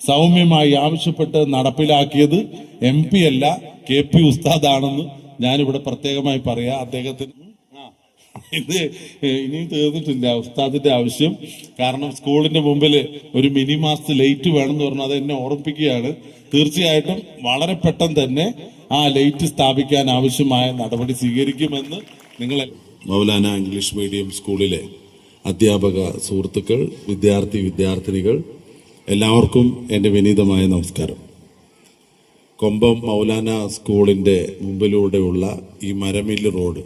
സൗമ്യമായി ആവശ്യപ്പെട്ട് നടപ്പിലാക്കിയത് MP അല്ല KP ഉസ്താദാണെന്ന് ഞാനിവിടെ പ്രത്യേകമായി പറയാം. അദ്ദേഹത്തിന് ഇത് ഇനിയും തീർന്നിട്ടില്ല ഉസ്താദിന്റെ ആവശ്യം. കാരണം സ്കൂളിന്റെ മുമ്പിൽ ഒരു മിനി മാസ്റ്റ് ലൈറ്റ് വേണമെന്ന് പറഞ്ഞു, അത് എന്നെ ഓർമ്മിപ്പിക്കുകയാണ്. തീർച്ചയായിട്ടും വളരെ പെട്ടെന്ന് തന്നെ ആ ലൈറ്റ് സ്ഥാപിക്കാൻ ആവശ്യമായ നടപടി സ്വീകരിക്കുമെന്ന് നിങ്ങൾ. മൗലാന ഇംഗ്ലീഷ് മീഡിയം സ്കൂളിലെ അധ്യാപക സുഹൃത്തുക്കൾ, വിദ്യാർത്ഥിനികൾ എല്ലാവർക്കും എൻ്റെ വിനീതമായ നമസ്കാരം. കൊമ്പം മൗലാന സ്കൂളിൻ്റെ മുമ്പിലൂടെയുള്ള ഈ മരമില്ല് റോഡ്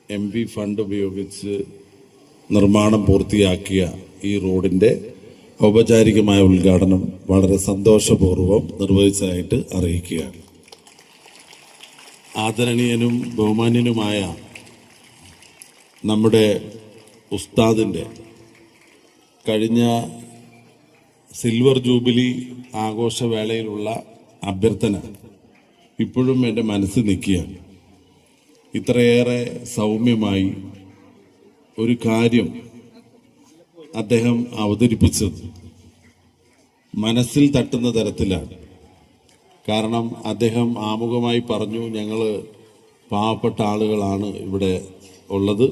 MP ഫണ്ട് ഉപയോഗിച്ച് നിർമ്മാണം പൂർത്തിയാക്കിയ ഈ റോഡിൻ്റെ ഔപചാരികമായ ഉദ്ഘാടനം വളരെ സന്തോഷപൂർവ്വം നിർവഹിച്ചതായിട്ട് അറിയിക്കുകയാണ്. ആദരണീയനും ബഹുമാന്യനുമായ നമ്മുടെ ഉസ്താദിൻ്റെ കഴിഞ്ഞ സിൽവർ ജൂബിലി ആഘോഷവേളയിലുള്ള അഭ്യർത്ഥന ഇപ്പോഴും എൻ്റെ മനസ്സിൽ നിൽക്കുകയാണ്. ഇത്രയേറെ സൗമ്യമായി ഒരു കാര്യം അദ്ദേഹം അവതരിപ്പിച്ചത് മനസ്സിൽ തട്ടുന്ന തരത്തിലാണ്. കാരണം അദ്ദേഹം ആമുഖമായി പറഞ്ഞു, ഞങ്ങൾ പാവപ്പെട്ട ആളുകളാണ് ഇവിടെ ഉള്ളത്,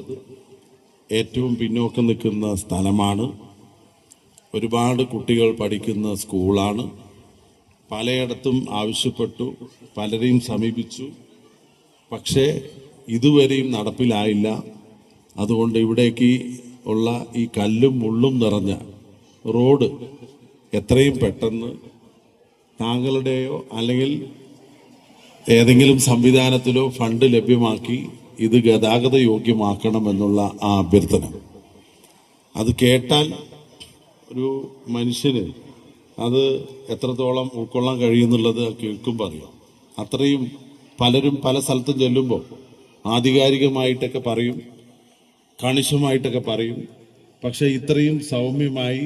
ഏറ്റവും പിന്നോക്കം നിൽക്കുന്ന സ്ഥലമാണ്, ഒരുപാട് കുട്ടികൾ പഠിക്കുന്ന സ്കൂളാണ്, പലയിടത്തും ആവശ്യപ്പെട്ടു, പലരെയും സമീപിച്ചു, പക്ഷേ ഇതുവരെയും നടപ്പിലായില്ല. അതുകൊണ്ട് ഇവിടേക്ക് ഉള്ള ഈ കല്ലും മുള്ളും നിറഞ്ഞ റോഡ് എത്രയും പെട്ടെന്ന് താങ്കളുടെയോ അല്ലെങ്കിൽ ഏതെങ്കിലും സംവിധാനത്തിലോ ഫണ്ട് ലഭ്യമാക്കി ഇത് ഗതാഗത യോഗ്യമാക്കണമെന്നുള്ള ആ അഭ്യർത്ഥന. അത് കേട്ടാൽ ഒരു മനുഷ്യന് അത് എത്രത്തോളം ഉൾക്കൊള്ളാൻ കഴിയുന്നുള്ളത് കേൾക്കുമ്പോൾ അറിയാം. അത്രയും പലരും പല സ്ഥലത്തും ചെല്ലുമ്പോൾ ആധികാരികമായിട്ടൊക്കെ പറയും, കണിശമായിട്ടൊക്കെ പറയും. പക്ഷെ ഇത്രയും സൗമ്യമായി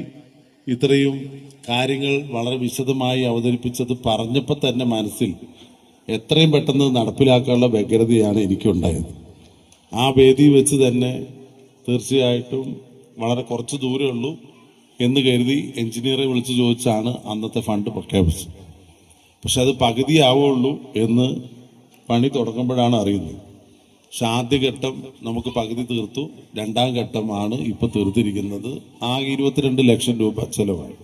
ഇത്രയും കാര്യങ്ങൾ വളരെ വിശദമായി അവതരിപ്പിച്ചത് പറഞ്ഞപ്പോൾ തന്നെ മനസ്സിൽ എത്രയും പെട്ടെന്ന് നടപ്പിലാക്കാനുള്ള വ്യഗ്രതയാണ് എനിക്കുണ്ടായത്. ആ വേദി വെച്ച് തന്നെ തീർച്ചയായിട്ടും വളരെ കുറച്ച് ദൂരമേ ഉള്ളൂ എന്ന് കരുതി എഞ്ചിനീയറെ വിളിച്ച് ചോദിച്ചാണ് അന്നത്തെ ഫണ്ട് പ്രഖ്യാപിച്ചത്. പക്ഷെ അത് പകുതിയാവുള്ളൂ എന്ന് പണി തുടങ്ങുമ്പോഴാണ് അറിയുന്നത്. പക്ഷെ ആദ്യഘട്ടം നമുക്ക് പകുതി തീർത്തു, രണ്ടാം ഘട്ടമാണ് ഇപ്പോൾ തീർത്തിരിക്കുന്നത്. ആകെ 22 ലക്ഷം രൂപ ചെലവായി.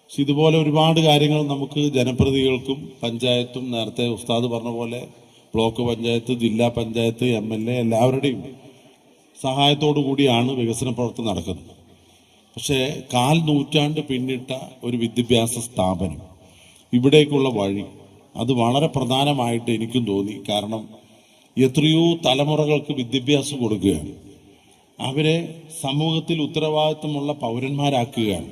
പക്ഷെ ഇതുപോലെ ഒരുപാട് കാര്യങ്ങൾ നമുക്ക് ജനപ്രതിനിധികൾക്കും പഞ്ചായത്തും, നേരത്തെ ഉസ്താദ് പറഞ്ഞ പോലെ ബ്ലോക്ക് പഞ്ചായത്ത്, ജില്ലാ പഞ്ചായത്ത്, MLA എല്ലാവരുടെയും സഹായത്തോടു കൂടിയാണ് വികസന പ്രവർത്തനം നടക്കുന്നത്. പക്ഷേ 4 നൂറ്റാണ്ട് പിന്നിട്ട ഒരു വിദ്യാഭ്യാസ സ്ഥാപനം, ഇവിടേക്കുള്ള വഴി, അത് വളരെ പ്രധാനമായിട്ട് എനിക്കും തോന്നി. കാരണം എത്രയോ തലമുറകൾക്ക് വിദ്യാഭ്യാസം കൊടുക്കുകയാണ്, അവരെ സമൂഹത്തിൽ ഉത്തരവാദിത്വമുള്ള പൗരന്മാരാക്കുകയാണ്.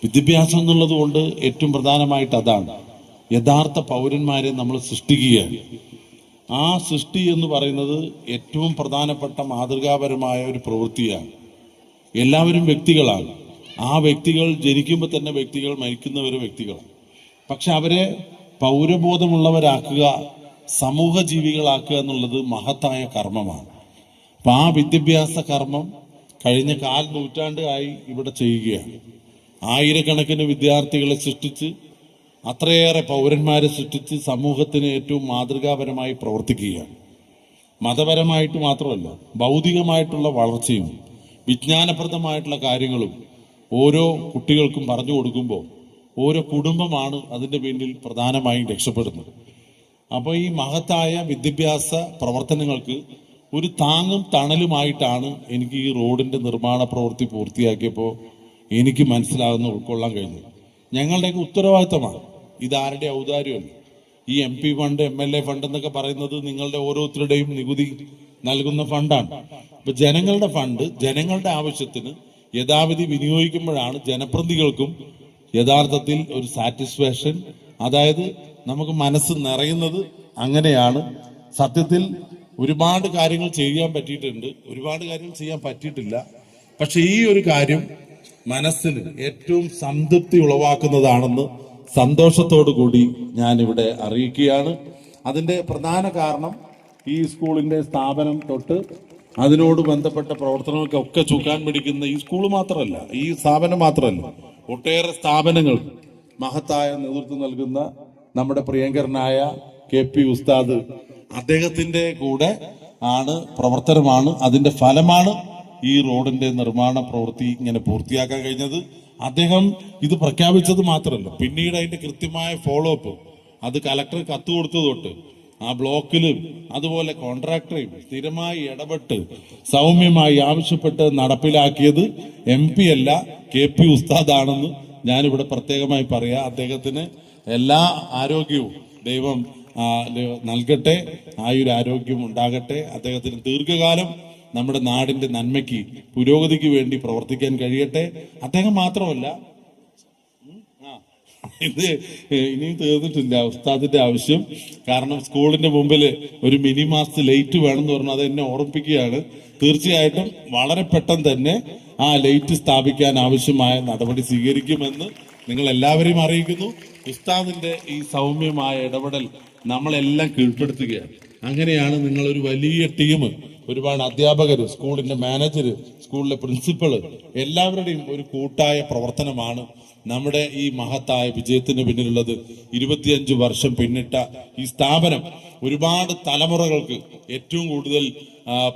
വിദ്യാഭ്യാസം എന്നുള്ളത് കൊണ്ട് ഏറ്റവും പ്രധാനമായിട്ട് അതാണ്, യഥാർത്ഥ പൗരന്മാരെ നമ്മൾ സൃഷ്ടിക്കുകയാണ്. ആ സൃഷ്ടി എന്ന് പറയുന്നത് ഏറ്റവും പ്രധാനപ്പെട്ട മാതൃകാപരമായ ഒരു പ്രവൃത്തിയാണ്. എല്ലാവരും വ്യക്തികളാണ്. ആ വ്യക്തികൾ ജനിക്കുമ്പോൾ തന്നെ വ്യക്തികൾ, മരിക്കുന്നവരെ വ്യക്തികളാണ്. പക്ഷെ അവരെ പൗരബോധമുള്ളവരാക്കുക, സമൂഹ ജീവികളാക്കുക എന്നുള്ളത് മഹത്തായ കർമ്മമാണ്. അപ്പം ആ വിദ്യാഭ്യാസ കർമ്മം കഴിഞ്ഞ 4 നൂറ്റാണ്ടായി ഇവിടെ ചെയ്യുകയാണ്. ആയിരക്കണക്കിന് വിദ്യാർത്ഥികളെ സൃഷ്ടിച്ച്, അത്രയേറെ പൗരന്മാരെ സൃഷ്ടിച്ച് സമൂഹത്തിന് ഏറ്റവും മാതൃകാപരമായി പ്രവർത്തിക്കുകയാണ്. മതപരമായിട്ട് മാത്രമല്ല, ഭൗതികമായിട്ടുള്ള വളർച്ചയും വിജ്ഞാനപ്രദമായിട്ടുള്ള കാര്യങ്ങളും ഓരോ കുട്ടികൾക്കും പറഞ്ഞു കൊടുക്കുമ്പോൾ ഓരോ കുടുംബമാണ് അതിൻ്റെ പിന്നിൽ പ്രധാനമായും രക്ഷപ്പെടുന്നത്. അപ്പോൾ ഈ മഹത്തായ വിദ്യാഭ്യാസ പ്രവർത്തനങ്ങൾക്ക് ഒരു താങ്ങും തണലുമായിട്ടാണ് എനിക്ക് ഈ റോഡിൻ്റെ നിർമ്മാണ പ്രവൃത്തി പൂർത്തിയാക്കിയപ്പോൾ എനിക്ക് ഉൾക്കൊള്ളാൻ കഴിഞ്ഞത്. ഞങ്ങളുടെയൊക്കെ ഉത്തരവാദിത്തമാണ്, ഇതാരുടെ ഔദാര്യമല്ല. ഈ MP ഫണ്ട്, MLA ഫണ്ട് എന്നൊക്കെ പറയുന്നത് നിങ്ങളുടെ ഓരോരുത്തരുടെയും നികുതി നൽകുന്ന ഫണ്ടാണ്. അപ്പൊ ജനങ്ങളുടെ ഫണ്ട് ജനങ്ങളുടെ ആവശ്യത്തിന് യഥാവിധി വിനിയോഗിക്കുമ്പോഴാണ് ജനപ്രതിനിധികൾക്കും യഥാർത്ഥത്തിൽ ഒരു സാറ്റിസ്ഫാക്ഷൻ, അതായത് നമുക്ക് മനസ്സ് നിറയുന്നത്. അങ്ങനെയാണ് സത്യത്തിൽ ഒരുപാട് കാര്യങ്ങൾ ചെയ്യാൻ പറ്റിയിട്ടുണ്ട്, ഒരുപാട് കാര്യങ്ങൾ ചെയ്യാൻ പറ്റിയിട്ടില്ല. പക്ഷെ ഈ ഒരു കാര്യം മനസ്സിന് ഏറ്റവും സംതൃപ്തി ഉളവാക്കുന്നതാണെന്ന് സന്തോഷത്തോടു കൂടി ഞാനിവിടെ അറിയിക്കുകയാണ്. അതിൻ്റെ പ്രധാന കാരണം ഈ സ്കൂളിൻ്റെ സ്ഥാപനം തൊട്ട് അതിനോട് ബന്ധപ്പെട്ട പ്രവർത്തനങ്ങൾക്കൊക്കെ ചുക്കാൻ പിടിക്കുന്ന ഈ സ്കൂൾ മാത്രമല്ല, ഈ സ്ഥാപനം മാത്രമല്ല, ഒട്ടേറെ സ്ഥാപനങ്ങൾ മഹത്തായ നേതൃത്വം നൽകുന്ന നമ്മുടെ പ്രിയങ്കരനായ KP ഉസ്താദ്, അദ്ദേഹത്തിന്റെ കൂടെ ആണ് പ്രവർത്തനമാണ്, അതിന്റെ ഫലമാണ് ഈ റോഡിന്റെ നിർമ്മാണ പ്രവൃത്തി ഇങ്ങനെ പൂർത്തിയാക്കാൻ കഴിഞ്ഞത്. അദ്ദേഹം ഇത് പ്രഖ്യാപിച്ചത് മാത്രമല്ല, പിന്നീട് അതിന്റെ കൃത്യമായ ഫോളോ അപ്പ്, അത് കലക്ടർ കത്ത് കൊടുത്തു തൊട്ട് ആ ബ്ലോക്കിലും അതുപോലെ കോൺട്രാക്ടറെയും സ്ഥിരമായി ഇടപെട്ട് സൗമ്യമായി ആവശ്യപ്പെട്ട് നടപ്പിലാക്കിയത് MP അല്ല KP ഉസ്താദാണെന്ന് ഞാനിവിടെ പ്രത്യേകമായി പറയാം. അദ്ദേഹത്തിന് എല്ലാ ആരോഗ്യവും ദൈവം നൽകട്ടെ, ആയുരാരോഗ്യം ഉണ്ടാകട്ടെ. അദ്ദേഹത്തിന് ദീർഘകാലം നമ്മുടെ നാടിന്റെ നന്മയ്ക്ക് പുരോഗതിക്ക് വേണ്ടി പ്രവർത്തിക്കാൻ കഴിയട്ടെ. അദ്ദേഹം മാത്രമല്ല, ഇത് ഇനിയും തീർന്നിട്ടില്ല ഉസ്താദിന്റെ ആവശ്യം. കാരണം സ്കൂളിന്റെ മുമ്പിൽ ഒരു മിനി മാസ്റ്റ് ലൈറ്റ് വേണമെന്ന് പറഞ്ഞു, അത് എന്നെ ഓർമ്മിപ്പിക്കുകയാണ്. തീർച്ചയായിട്ടും വളരെ പെട്ടെന്ന് തന്നെ ആ ലൈറ്റ് സ്ഥാപിക്കാൻ ആവശ്യമായ നടപടി സ്വീകരിക്കുമെന്ന് നിങ്ങൾ എല്ലാവരെയും അറിയിക്കുന്നു. ഉസ്താദിന്റെ ഈ സൗമ്യമായ ഇടപെടൽ നമ്മളെല്ലാം കീഴ്പ്പെടുത്തുകയാണ്. അങ്ങനെയാണ് നിങ്ങളൊരു വലിയ ടീം, ഒരുപാട് അധ്യാപകർ, സ്കൂളിന്റെ മാനേജർ, സ്കൂളിലെ പ്രിൻസിപ്പള്, എല്ലാവരുടെയും ഒരു കൂട്ടായ പ്രവർത്തനമാണ് നമ്മുടെ ഈ മഹത്തായ വിജയത്തിന് പിന്നിലുള്ളത്. 25 വർഷം പിന്നിട്ട ഈ സ്ഥാപനം ഒരുപാട് തലമുറകൾക്ക് ഏറ്റവും കൂടുതൽ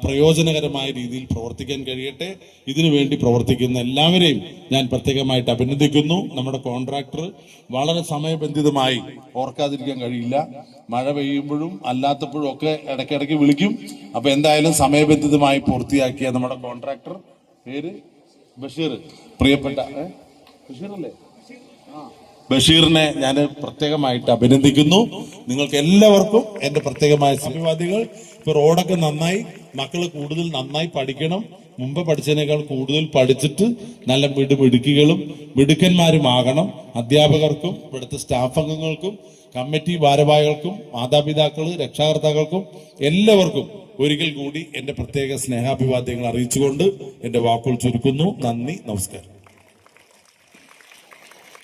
പ്രയോജനകരമായ രീതിയിൽ പ്രവർത്തിക്കാൻ കഴിയട്ടെ. ഇതിനു വേണ്ടി പ്രവർത്തിക്കുന്ന എല്ലാവരെയും ഞാൻ പ്രത്യേകമായിട്ട് അഭിനന്ദിക്കുന്നു. നമ്മുടെ കോൺട്രാക്ടർ വളരെ സമയബന്ധിതമായി, ഓർക്കാതിരിക്കാൻ കഴിയില്ല, മഴ പെയ്യുമ്പോഴും അല്ലാത്തപ്പോഴും ഒക്കെ ഇടയ്ക്കിടയ്ക്ക് വിളിക്കും. അപ്പൊ എന്തായാലും സമയബന്ധിതമായി പൂർത്തിയാക്കിയ നമ്മുടെ കോൺട്രാക്ടർ പേര് ബഷീർ, പ്രിയപ്പെട്ട ബഷീറല്ലേ, ബഷീറിനെ ഞാൻ പ്രത്യേകമായിട്ട് അഭിനന്ദിക്കുന്നു. നിങ്ങൾക്ക് എല്ലാവർക്കും എന്റെ പ്രത്യേകമായ അഭിവാദ്യങ്ങൾ. ഇപ്പൊ റോഡൊക്കെ നന്നായി, മക്കള് കൂടുതൽ നന്നായി പഠിക്കണം. മുമ്പ് പഠിച്ചതിനേക്കാൾ കൂടുതൽ പഠിച്ചിട്ട് നല്ല മിടുക്കികളും മിടുക്കന്മാരുമാകണം. അധ്യാപകർക്കും ഇവിടുത്തെ സ്റ്റാഫ് അംഗങ്ങൾക്കും കമ്മിറ്റി ഭാരവാഹികൾക്കും മാതാപിതാക്കൾ രക്ഷാകർത്താക്കൾക്കും എല്ലാവർക്കും ഒരിക്കൽ കൂടി എന്റെ പ്രത്യേക സ്നേഹാഭിവാദ്യങ്ങൾ അറിയിച്ചുകൊണ്ട് എന്റെ വാക്കുകൾ ചുരുക്കുന്നു. നന്ദി, നമസ്കാരം.